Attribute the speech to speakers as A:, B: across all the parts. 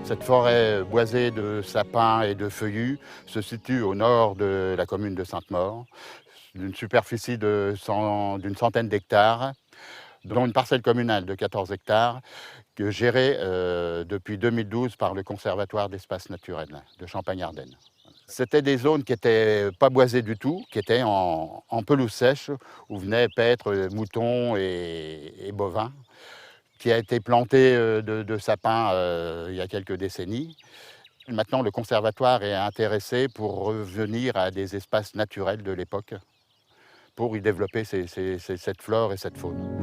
A: Cette forêt boisée de sapins et de feuillus se situe au nord de la commune de Sainte-Maure, d'une superficie d'une centaine d'hectares, dont une parcelle communale de 14 hectares, gérée depuis 2012 par le Conservatoire d'espaces naturels de Champagne-Ardenne. C'était des zones qui n'étaient pas boisées du tout, qui étaient en pelouse sèche, où venaient paître moutons et bovins, qui a été planté de sapins il y a quelques décennies. Maintenant, le conservatoire est intéressé pour revenir à des espaces naturels de l'époque, pour y développer cette flore et cette faune.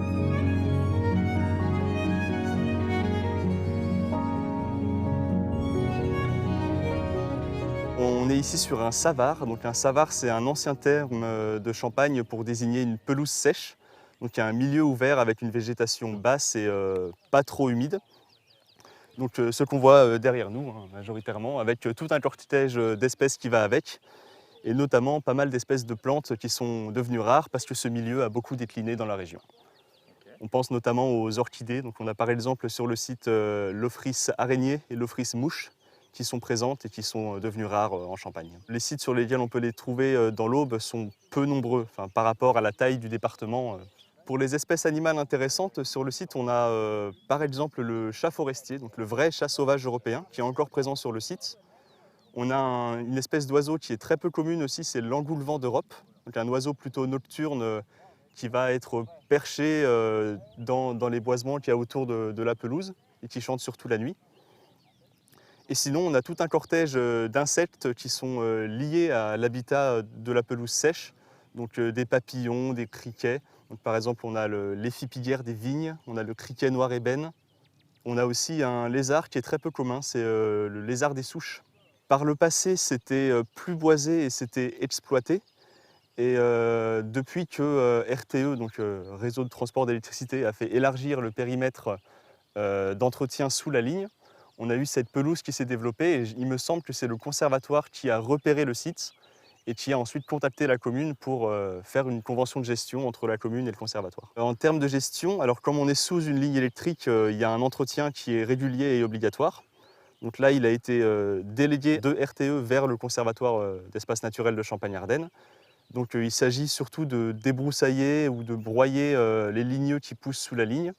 B: On est ici sur un savard. Donc un savard, c'est un ancien terme de Champagne pour désigner une pelouse sèche. Donc il y a un milieu ouvert avec une végétation basse et pas trop humide. Donc ce qu'on voit derrière nous, hein, majoritairement, avec tout un cortège d'espèces qui va avec, et notamment pas mal d'espèces de plantes qui sont devenues rares parce que ce milieu a beaucoup décliné dans la région. On pense notamment aux orchidées. Donc on a par exemple sur le site l'Ophrys araignée et l'Ophrys mouche, qui sont présentes et qui sont devenues rares en Champagne. Les sites sur lesquels on peut les trouver dans l'Aube sont peu nombreux par rapport à la taille du département. Pour les espèces animales intéressantes, sur le site, on a par exemple le chat forestier, donc le vrai chat sauvage européen, qui est encore présent sur le site. On a une espèce d'oiseau qui est très peu commune aussi, c'est l'engoulevent d'Europe, donc un oiseau plutôt nocturne qui va être perché dans les boisements qu'il y a autour de la pelouse et qui chante surtout la nuit. Et sinon, on a tout un cortège d'insectes qui sont liés à l'habitat de la pelouse sèche, donc des papillons, des criquets. Donc, par exemple, on a l'épipiguère des vignes, on a le criquet noir ébène. On a aussi un lézard qui est très peu commun, c'est le lézard des souches. Par le passé, c'était plus boisé et c'était exploité. Et depuis que RTE, donc Réseau de transport d'électricité, a fait élargir le périmètre d'entretien sous la ligne, on a eu cette pelouse qui s'est développée et il me semble que c'est le conservatoire qui a repéré le site et qui a ensuite contacté la commune pour faire une convention de gestion entre la commune et le conservatoire. En termes de gestion, alors comme on est sous une ligne électrique, il y a un entretien qui est régulier et obligatoire. Donc là, il a été délégué de RTE vers le conservatoire d'espaces naturels de Champagne-Ardenne. Donc il s'agit surtout de débroussailler ou de broyer les ligneux qui poussent sous la ligne.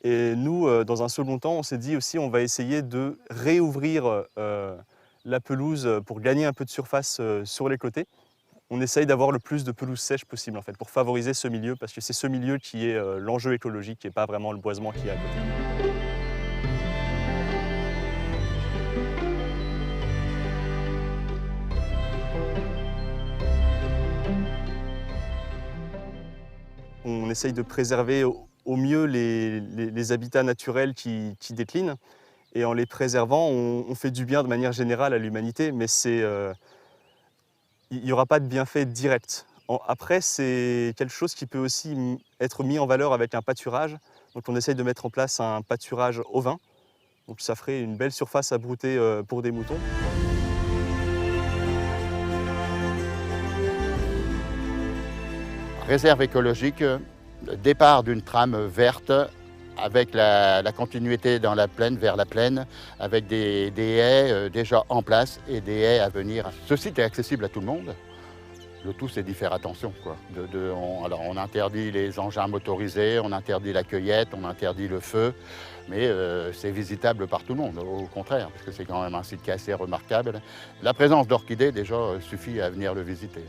B: Et nous, dans un second temps, on s'est dit aussi on va essayer de réouvrir la pelouse pour gagner un peu de surface sur les côtés. On essaye d'avoir le plus de pelouse sèche possible en fait, pour favoriser ce milieu, parce que c'est ce milieu qui est l'enjeu écologique et pas vraiment le boisement qui est à côté. On essaye de préserver au mieux les habitats naturels qui déclinent. Et en les préservant, on fait du bien de manière générale à l'humanité, mais il n'y aura pas de bienfait direct. Après, c'est quelque chose qui peut aussi être mis en valeur avec un pâturage. Donc on essaye de mettre en place un pâturage ovin. Donc ça ferait une belle surface à brouter pour des moutons.
A: Réserve écologique, départ d'une trame verte avec la continuité dans la plaine, vers la plaine, avec des haies déjà en place et des haies à venir. Ce site est accessible à tout le monde. Le tout, c'est d'y faire attention, quoi. Alors, on interdit les engins motorisés, on interdit la cueillette, on interdit le feu, mais c'est visitable par tout le monde, au contraire, parce que c'est quand même un site qui est assez remarquable. La présence d'orchidées, déjà, suffit à venir le visiter.